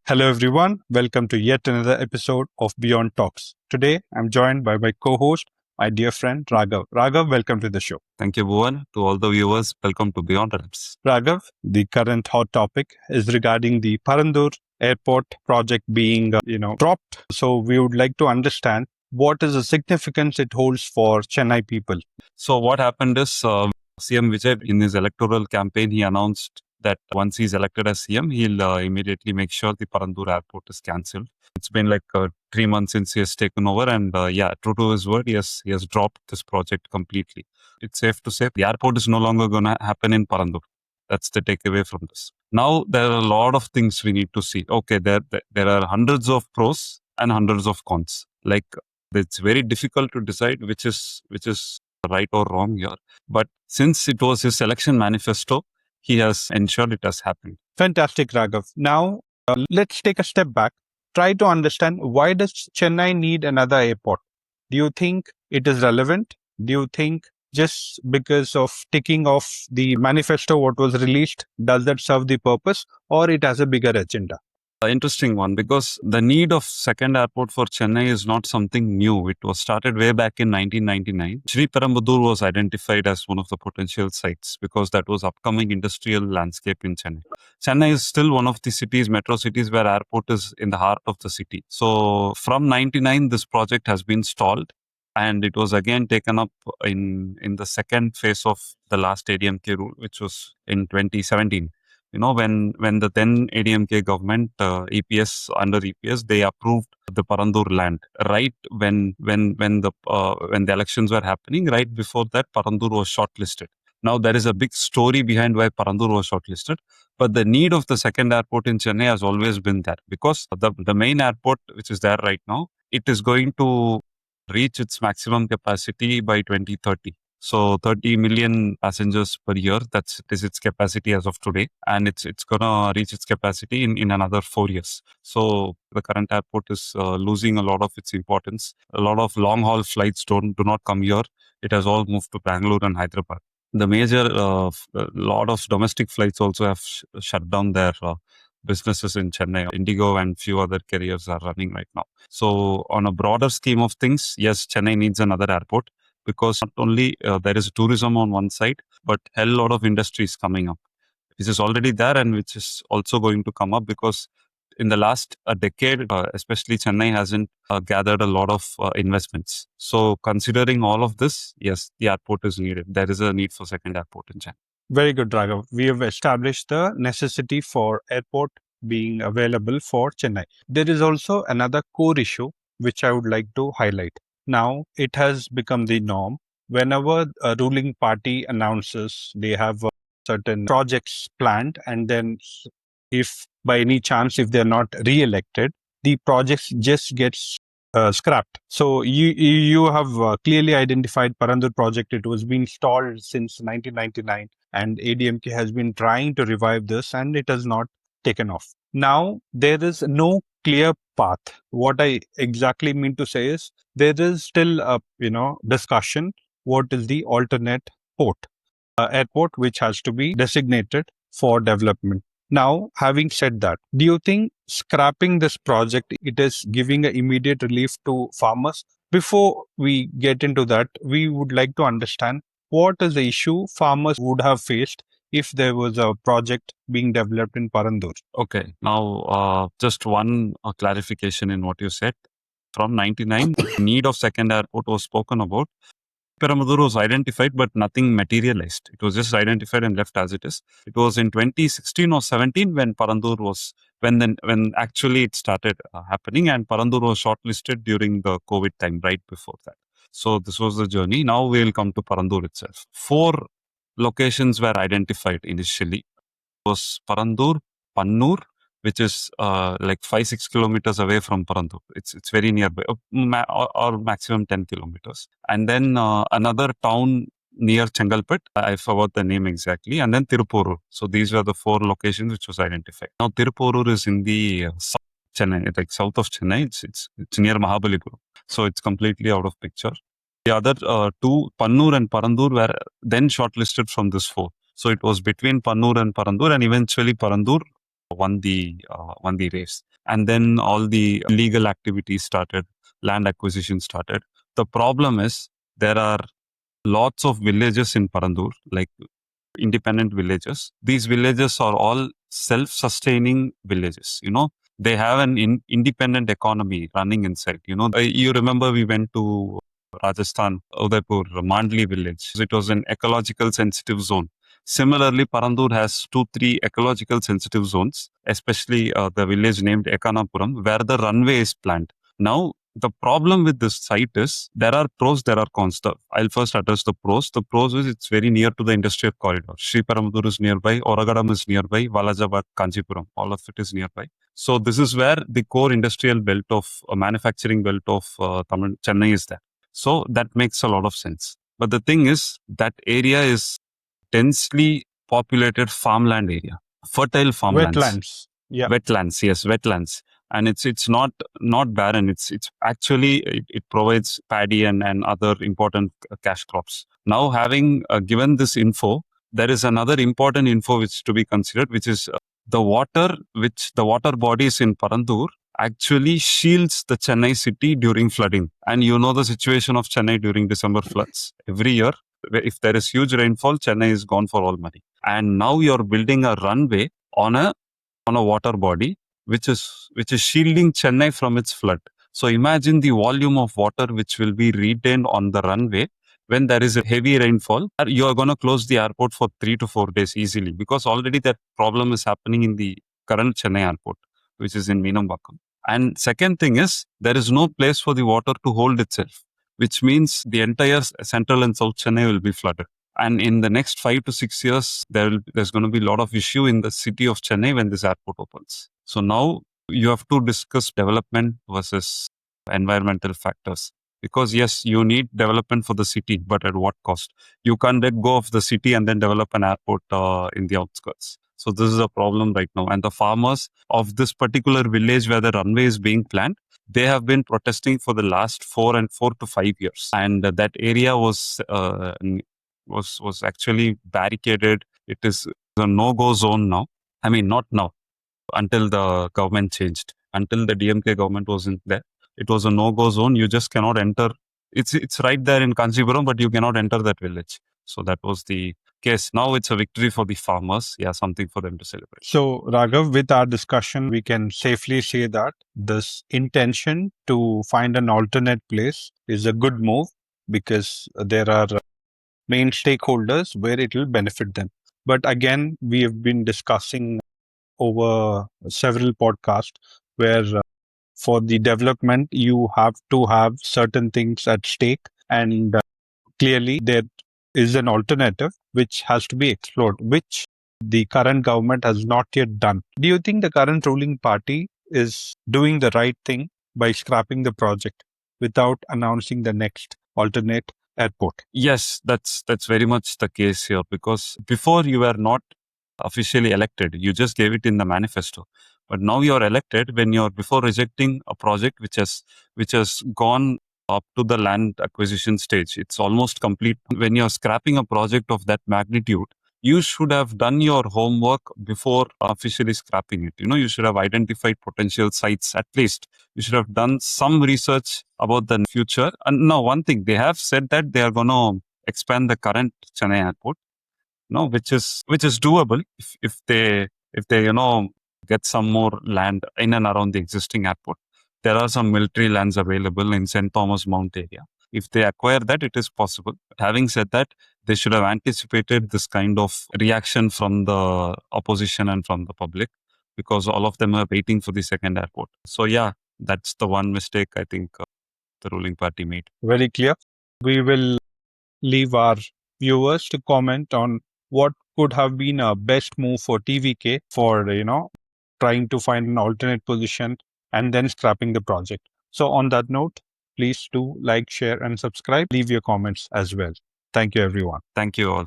Hello, everyone. Welcome to yet another episode of Beyond Talks. Today, I'm joined by my co host, my dear friend Raghav. Raghav, welcome to the show. Thank you, Bhuvan. To all the viewers, welcome to Beyond Raps. Raghav, the current hot topic is regarding the Parandur airport project being, dropped. So we would like to understand what is the significance it holds for Chennai people. So what happened is CM Vijay, in his electoral campaign, he announced that once he's elected as CM, he'll immediately make sure the Parandur airport is cancelled. It's been like 3 months since he has taken over, and true to his word, he has dropped this project completely. It's safe to say the airport is no longer going to happen in Parandur. That's the takeaway from this. Now there are a lot of things we need to see. Okay, there are hundreds of pros and hundreds of cons. Like it's very difficult to decide which is right or wrong here. But since it was his election manifesto, he has ensured it has happened. Fantastic, Raghav. Now, let's take a step back. Try to understand, why does Chennai need another airport? Do you think it is relevant? Do you think just because of ticking off the manifesto what was released, does that serve the purpose, or it has a bigger agenda? Interesting one, because the need of second airport for Chennai is not something new. It was started way back in 1999. Sri Parambudur was identified as one of the potential sites because that was upcoming industrial landscape in Chennai. Chennai is still one of the cities, metro cities, where airport is in the heart of the city. So from 99, this project has been stalled, and it was again taken up in the second phase of the last ADMK rule, which was in 2017. When the then ADMK government, EPS, they approved the Parandur land right when the elections were happening. Right before that, Parandur was shortlisted. Now there is a big story behind why Parandur was shortlisted, but the need of the second airport in Chennai has always been there, because the main airport, which is there right now, it is going to reach its maximum capacity by 2030. So 30 million passengers per year, that is its capacity as of today. And it's going to reach its capacity in another 4 years. So the current airport is losing a lot of its importance. A lot of long haul flights do not come here. It has all moved to Bangalore and Hyderabad. The major, lot of domestic flights also have shut down their businesses in Chennai. Indigo and few other carriers are running right now. So on a broader scheme of things, yes, Chennai needs another airport, because not only there is tourism on one side, but a lot of industries coming up, which is already there and which is also going to come up, because in the last decade, especially Chennai hasn't gathered a lot of investments. So considering all of this, yes, the airport is needed. There is a need for second airport in Chennai. Very good, Raghav. We have established the necessity for airport being available for Chennai. There is also another core issue which I would like to highlight. Now, it has become the norm. Whenever a ruling party announces they have certain projects planned, and then if by any chance, if they're not re-elected, the projects just gets scrapped. So you have clearly identified Parandur project. It was being stalled since 1999, and ADMK has been trying to revive this, and it has not taken off. Now there is no clear path. What I exactly mean to say is, there is still a discussion. What is the alternate port, airport which has to be designated for development? Now, having said that, do you think scrapping this project, it is giving an immediate relief to farmers? Before we get into that, we would like to understand what is the issue farmers would have faced if there was a project being developed in Parandur. Okay, now just one clarification in what you said. From 99, the need of second airport was spoken about. Parambudur was identified, but nothing materialized. It was just identified and left as it is. It was in 2016 or 17 when Parandur was, when actually it started happening, and Parandur was shortlisted during the COVID time, right before that. So this was the journey. Now we will come to Parandur itself. 4 locations were identified initially. It was Parandur, Pannur, which is like 5-6 kilometers away from Parandur. It's very nearby, or maximum 10 kilometers. And then another town near Chengalpet, I forgot the name exactly, and then Tirupurur. So these were the 4 locations which was identified. Now Tirupurur is in the south Chennai, like south of Chennai. It's near Mahabalipuram. So it's completely out of picture. The other 2, Pannur and Parandur, were then shortlisted from this 4. So it was between Pannur and Parandur, and eventually Parandur won the race. And then all the legal activities started, land acquisition started. The problem is there are lots of villages in Parandur, like independent villages. These villages are all self-sustaining villages. They have an independent economy running inside. You remember we went to Rajasthan, Udaipur, Mandli village. It was an ecological sensitive zone. Similarly, Parandur has 2, 3 ecological sensitive zones, especially the village named Ekanapuram, where the runway is planned. Now, the problem with this site is there are pros, there are cons. I'll first address the pros. The pros is it's very near to the industrial corridor. Sri Parambudur is nearby, Oragadam is nearby, Valajabad, Kanchipuram, all of it is nearby. So this is where the core industrial belt of manufacturing belt of Chennai is there. So that makes a lot of sense. But the thing is that area is densely populated farmland area, fertile farmlands. Wetlands. Yeah. Wetlands, yes, wetlands. And it's not barren. It's actually it provides paddy and other important cash crops. Now, having given this info, there is another important info which to be considered, which is the water, which the water bodies in Parandur actually shields the Chennai city during flooding. And you know the situation of Chennai during December floods. Every year, if there is huge rainfall, Chennai is gone for all money. And now you're building a runway on a water body which is shielding Chennai from its flood. So imagine the volume of water which will be retained on the runway when there is a heavy rainfall. You are going to close the airport for 3 to 4 days easily, because already that problem is happening in the current Chennai airport, which is in Meenambakkam. And second thing is, there is no place for the water to hold itself, which means the entire central and south Chennai will be flooded. And in the next 5 to 6 years, there's going to be a lot of issue in the city of Chennai when this airport opens. So now you have to discuss development versus environmental factors. Because yes, you need development for the city, but at what cost? You can't let go of the city and then develop an airport in the outskirts. So this is a problem right now. And the farmers of this particular village where the runway is being planned, they have been protesting for the last 4 to 5 years. And that area was actually barricaded. It is a no-go zone now. I mean, not now, until the government changed. Until the DMK government wasn't there, it was a no-go zone. You just cannot enter. It's right there in Kanchipuram, but you cannot enter that village. So that was the case. Now it's a victory for the farmers. Yeah, something for them to celebrate. So, Raghav, with our discussion, we can safely say that this intention to find an alternate place is a good move, because there are main stakeholders where it will benefit them. But again, we have been discussing over several podcasts where for the development, you have to have certain things at stake. And clearly, there is an alternative which has to be explored, which the current government has not yet done. Do you think the current ruling party is doing the right thing by scrapping the project without announcing the next alternate airport? Yes, that's very much the case here, because before you were not officially elected, you just gave it in the manifesto. But now you're elected when you're before rejecting a project which has gone up to the land acquisition stage. It's almost complete. When you're scrapping a project of that magnitude, you should have done your homework before officially scrapping it. You should have identified potential sites at least. You should have done some research about the future. And now one thing, they have said that they are going to expand the current Chennai airport, which is doable if they get some more land in and around the existing airport. There are some military lands available in St. Thomas Mount area. If they acquire that, it is possible. But having said that, they should have anticipated this kind of reaction from the opposition and from the public, because all of them are waiting for the second airport. So yeah, that's the one mistake I think the ruling party made. Very clear. We will leave our viewers to comment on what could have been a best move for TVK for, trying to find an alternate position and then scrapping the project. So on that note, please do like, share, and subscribe. Leave your comments as well. Thank you, everyone. Thank you all.